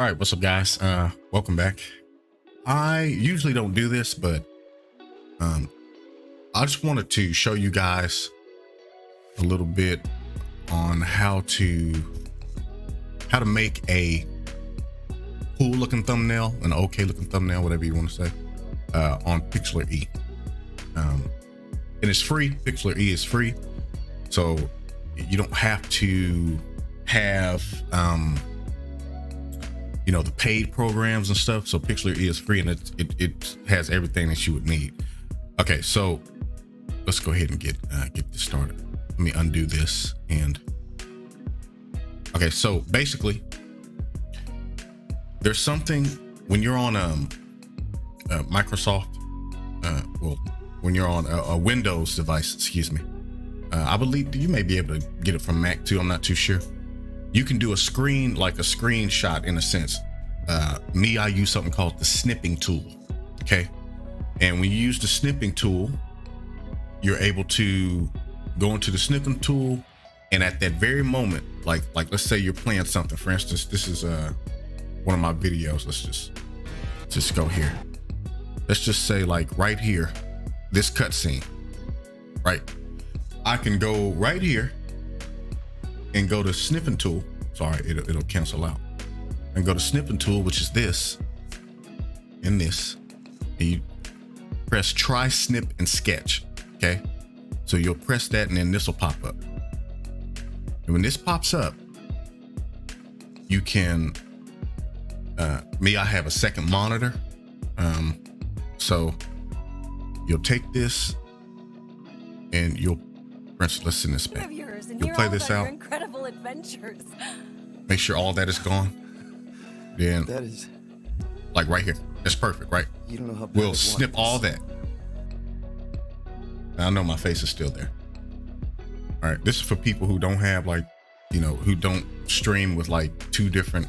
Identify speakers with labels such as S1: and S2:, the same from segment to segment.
S1: All right, what's up, guys? Welcome back. I usually don't do this, but I just wanted to show you guys a little bit on how to make a cool looking thumbnail, an okay looking thumbnail, whatever you want to say, on Pixlr E. And it's free. Pixlr E is free, so you don't have to have the paid programs and stuff. So Pixlr E is free, and it has everything that you would need. Okay, so let's go ahead and get this started. Let me undo this. And okay, so basically there's something when you're on Microsoft, when you're on a Windows device, excuse me. I believe you may be able to get it from Mac too. I'm not too sure. You can do a screenshot in a sense. I use something called the snipping tool. Okay. And when you use the snipping tool, you're able to go into the snipping tool. And at that very moment, like let's say you're playing something. For instance, this is one of my videos. Let's just go here. Let's just say like right here, this cutscene, right? I can go right here and go to snipping tool. Sorry, it'll cancel out. And go to snipping tool, which is this and this. And you press try, snip, and sketch. Okay. So you'll press that and then this will pop up. And when this pops up, you can, I have a second monitor. So you'll take this and you'll press, let's send this back. You'll play this out.
S2: Incredible adventures.
S1: Make sure all that is gone. Then
S3: that is
S1: like right here. That's perfect, right?
S3: You don't know how bad
S1: we'll snip all that. Now, I know my face is still there. All right, this is for people who don't have who don't stream with like two different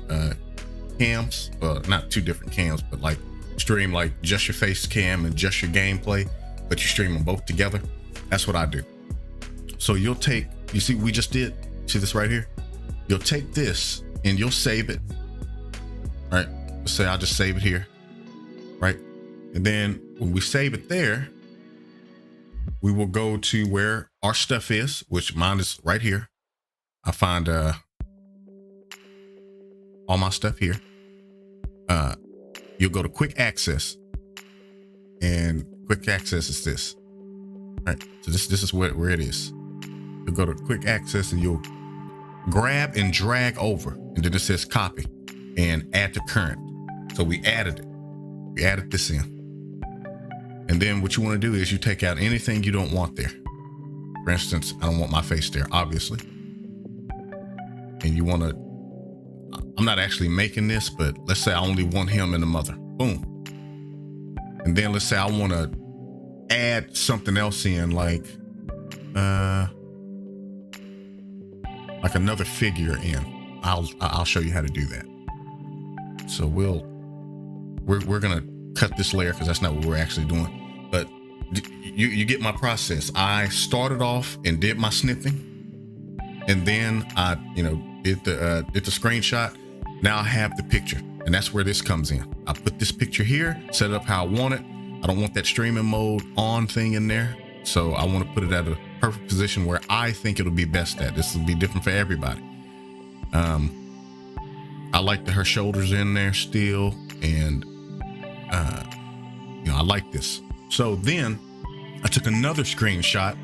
S1: cams. Not two different cams, but like stream like just your face cam and just your gameplay, but you stream them both together. That's what I do. So you'll take, you see, we just did, see this right here? You'll take this and you'll save it, right? Let's say I'll just save it here, right? And then when we save it there, we will go to where our stuff is, which mine is right here. I find all my stuff here. You'll go to quick access, and quick access is this, right? So this is where it is. You'll go to quick access and you'll grab and drag over, and then it says copy and add to current. So we added it. We added this in. And then what you want to do is you take out anything you don't want there. For instance, I don't want my face there, obviously. And you want to, I'm not actually making this, but let's say I only want him and the mother. Boom. And then let's say I want to add something else in, like another figure in. I'll show you how to do that. So we're gonna cut this layer because that's not what we're actually doing. But you get my process. I started off and did my snipping, and then I did the screenshot. Now I have the picture, and that's where this comes in. I put this picture here, set it up how I want it. I don't want that streaming mode on thing in there, so I want to put it at a perfect position where I think it'll be best at. This will be different for everybody. I like her shoulders in there still, and I like this. So then I took another screenshot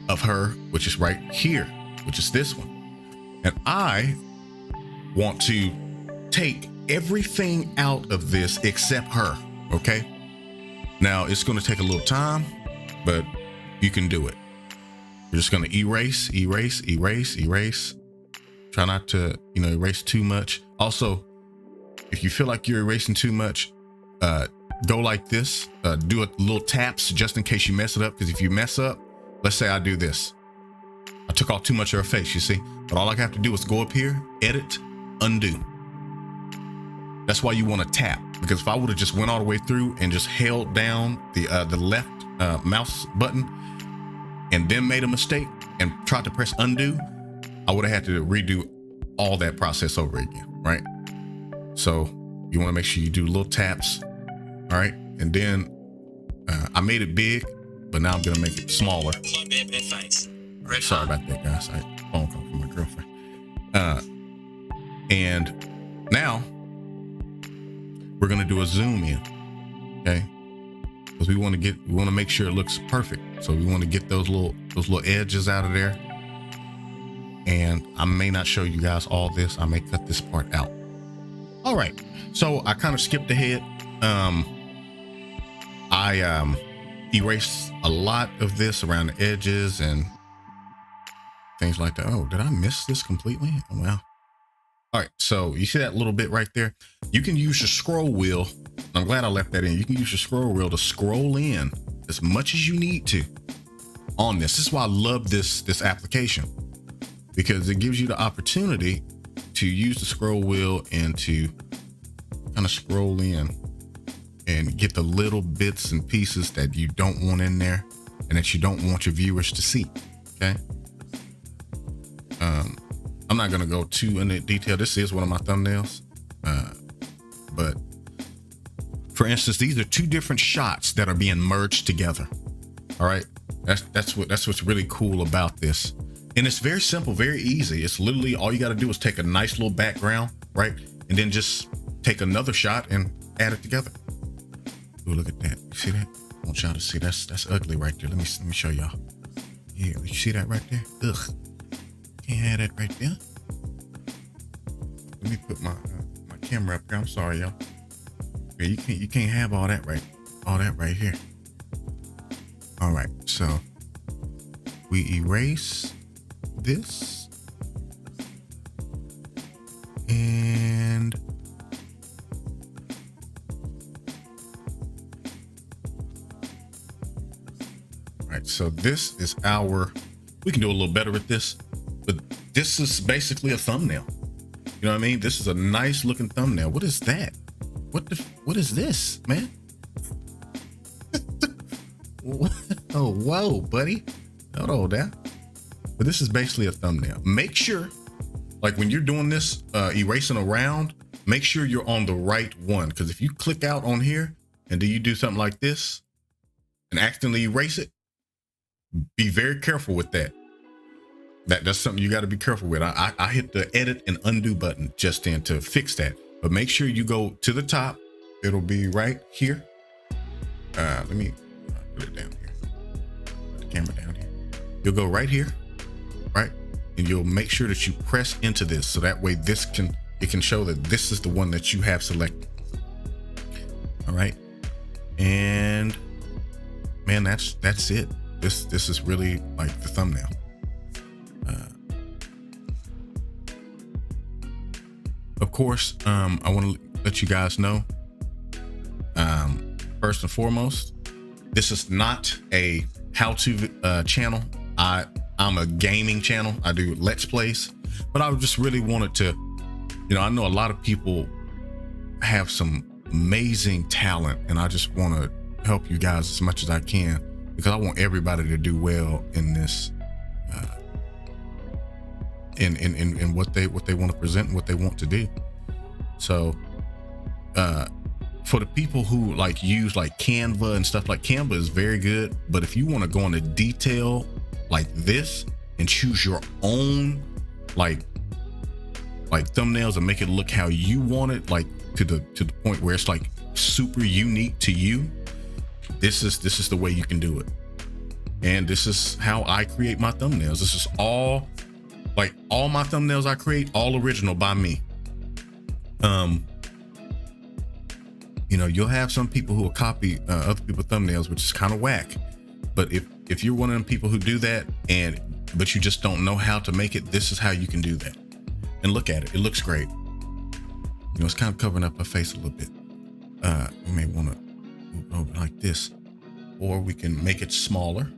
S1: of her, which is right here, which is this one. And I want to take everything out of this except her, okay? Now it's gonna take a little time, but you can do it. We're just gonna erase. Try not to, erase too much. Also, if you feel like you're erasing too much, go like this, do a little taps just in case you mess it up. Because if you mess up, let's say I do this. I took off too much of her face, you see? But all I have to do is go up here, edit, undo. That's why you want to tap, because if I would have just went all the way through and just held down the left mouse button and then made a mistake and tried to press undo, I would have had to redo all that process over again, right? So you want to make sure you do little taps. All right. And then I made it big, but now I'm going to make it smaller. Sorry about that, guys. I had a phone call from my girlfriend. And now we're going to do a zoom in. Okay. Because we want to make sure it looks perfect. So we want to get those little edges out of there. And I may not show you guys all this. I may cut this part out. All right. So I kind of skipped ahead. I erased a lot of this around the edges and things like that. Oh, did I miss this completely? Oh, well. All right. So you see that little bit right there? You can use your scroll wheel. I'm glad I left that in. You can use your scroll wheel to scroll in as much as you need to on this. This is why I love this application, because it gives you the opportunity to use the scroll wheel and to kind of scroll in and get the little bits and pieces that you don't want in there and that you don't want your viewers to see. Okay. I'm not going to go too into detail. This is one of my thumbnails. But for instance, these are two different shots that are being merged together. All right. That's what's really cool about this. And it's very simple, very easy. It's literally all you got to do is take a nice little background, right? And then just take another shot and add it together. Ooh, look at that. You see that? I want y'all to see. That's ugly right there. Let me show y'all. Yeah, you see that right there? Ugh. Can't have that right there. Let me put my camera up here. I'm sorry, y'all. Yeah, you can't have all that right here. All right, so we erase this and all right, so this is we can do a little better with this, but this is basically a thumbnail. You know what I mean? This is a nice looking thumbnail. What is that? What is this, man? Oh, whoa, buddy. Hold on there. But this is basically a thumbnail. Make sure, like when you're doing this, erasing around, make sure you're on the right one. Because if you click out on here and then you do something like this and accidentally erase it, be very careful with that. That's something you got to be careful with. I hit the edit and undo button just then to fix that. But make sure you go to the top. It'll be right here. Let me put it down here. Put the camera down here. You'll go right here, right? And you'll make sure that you press into this. So that way it can show that this is the one that you have selected. All right. And man, that's it. This is really like the thumbnail. Of course, I want to let you guys know, first and foremost, this is not a how-to channel. I'm a gaming channel. I do Let's Plays, but I just really wanted to, I know a lot of people have some amazing talent, and I just want to help you guys as much as I can, because I want everybody to do well in this, in what they want to present and what they want to do. So for the people who use Canva and stuff, Canva is very good, but if you want to go into detail like this and choose your own thumbnails and make it look how you want it, to the point where it's super unique to you, this is the way you can do it. And this is how I create my thumbnails. This is all my thumbnails I create, all original by me. You'll have some people who will copy other people's thumbnails, which is kind of whack. But if you're one of them people who do that, but you just don't know how to make it, this is how you can do that. And look at it. It looks great. It's kind of covering up her face a little bit. You may want to move over like this, or we can make it smaller.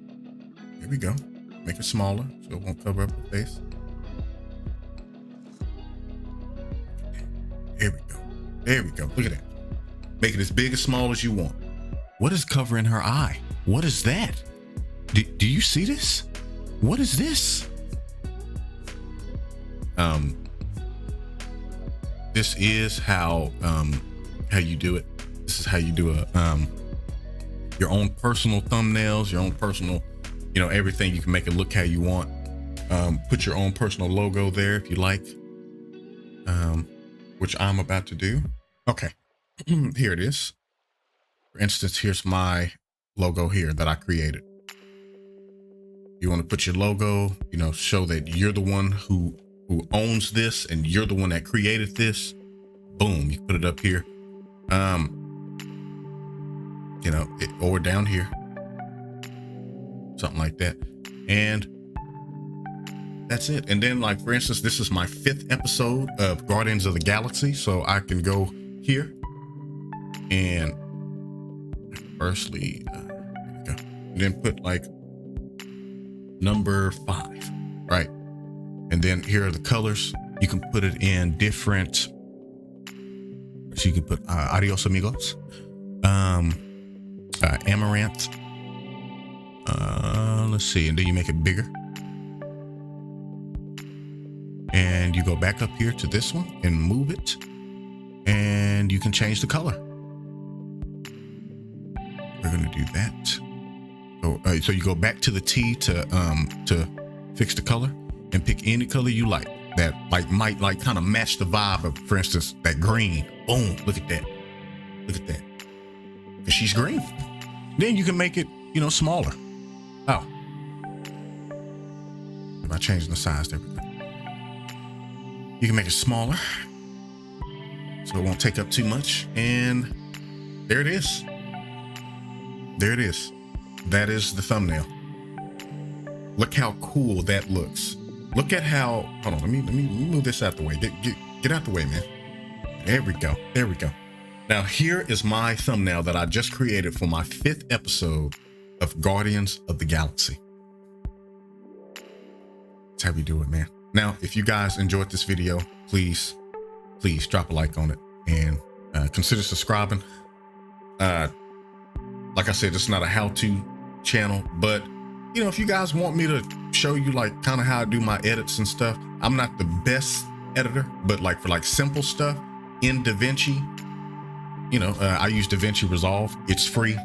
S1: Here we go. Make it smaller so it won't cover up her face. There we go. There we go. Look at that. Make it as big or small as you want. What is covering her eye? What is that? Do you see this? What is this is how you do it. This is how you do your own personal thumbnails, your own personal, everything. You can make it look how you want. Put your own personal logo there if you like, which I'm about to do. Okay, here it is. For instance, here's my logo here that I created. You want to put your logo, show that you're the one who owns this and you're the one that created this. Boom, you put it up here. Or down here, something like that. And that's it. And then, like, for instance, this is my 5th episode of Guardians of the Galaxy. So I can go here and firstly, then put like number 5, right? And then here are the colors. You can put it in different. So you can put adios amigos, amaranth. Let's see, and then you make it bigger. And you go back up here to this one and move it, and you can change the color. We're gonna do that. So you go back to the T to fix the color and pick any color you like that might kind of match the vibe of, for instance, that green. Boom! Look at that. Look at that. 'Cause she's green. Then you can make it, smaller. Oh, by changing the size, there we go. You can make it smaller, so it won't take up too much. And there it is. There it is. That is the thumbnail. Look how cool that looks. Look at how. Hold on. Let me move this out the way. Get out the way, man. There we go. There we go. Now here is my thumbnail that I just created for my 5th episode of Guardians of the Galaxy. That's how we do it, man. Now, if you guys enjoyed this video, please drop a like on it and consider subscribing. Like I said, it's not a how-to channel, but if you guys want me to show you like kind of how I do my edits and stuff, I'm not the best editor, but like for like simple stuff in DaVinci, I use DaVinci Resolve. It's free.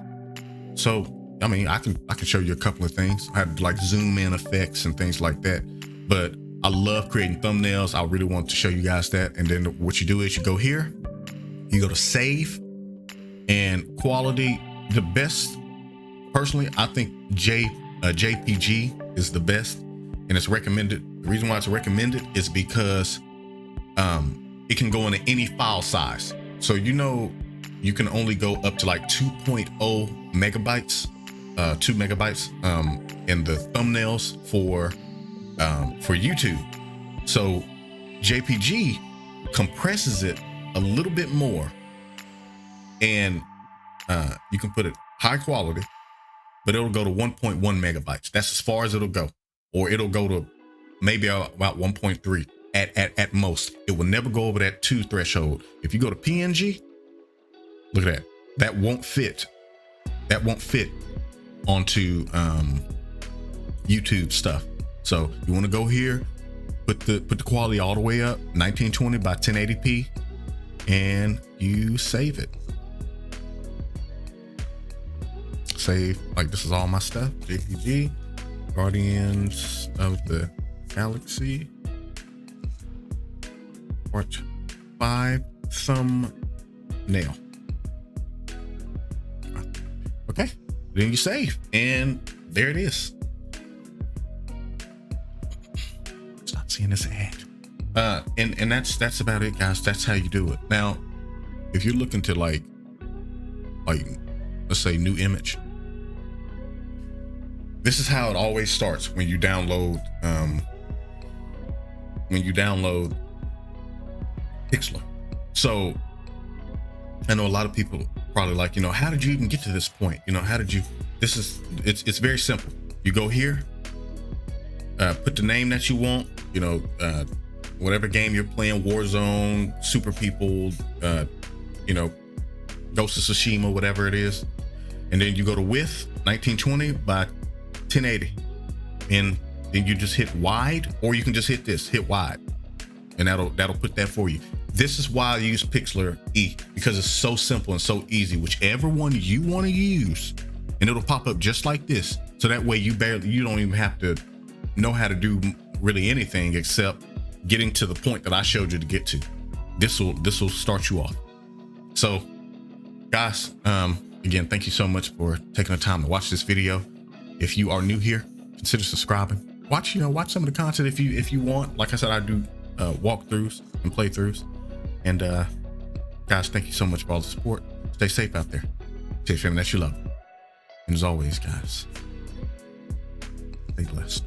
S1: So, I mean, I can show you a couple of things. I have like zoom in effects and things like that, but I love creating thumbnails. I really want to show you guys that. And then what you do is you go here, you go to save, and quality, the best, personally, I think JPG is the best, and it's recommended. The reason why it's recommended is because it can go into any file size. So you can only go up to like 2.0 megabytes, 2 megabytes in the thumbnails for YouTube. So JPG compresses it a little bit more, and you can put it high quality, but it'll go to 1.1 megabytes. That's as far as it'll go, or it'll go to maybe about 1.3 at most. It will never go over that 2 threshold. If you go to PNG, look at that. That won't fit. That won't fit onto YouTube stuff. So you want to go here, put the quality all the way up, 1920 by 1080p, and you save it. Save, like, this is all my stuff. JPG, Guardians of the Galaxy, Part 5 thumbnail. Okay, then you save, and there it is. Stop seeing this ad. And that's about it, guys. That's how you do it. Now, if you're looking to like let's say new image, this is how it always starts when you download Pixlr. So I know a lot of people probably like, how did you even get to this point? How did you, it's very simple. You go here, put the name that you want, whatever game you're playing, Warzone, Super People, Ghost of Tsushima, whatever it is. And then you go to width, 1920 by 1080. And then you just hit wide, or you can just hit wide, and that'll put that for you. This is why I use Pixlr E, because it's so simple and so easy. Whichever one you want to use, and it'll pop up just like this. So that way you don't even have to know how to do really anything except getting to the point that I showed you to get to. This will start you off. So guys, again, thank you so much for taking the time to watch this video. If you are new here, consider subscribing. Watch some of the content if you want. Like I said, I do walkthroughs and playthroughs. And guys, thank you so much for all the support. Stay safe out there. Take care that you love. And as always, guys, stay blessed.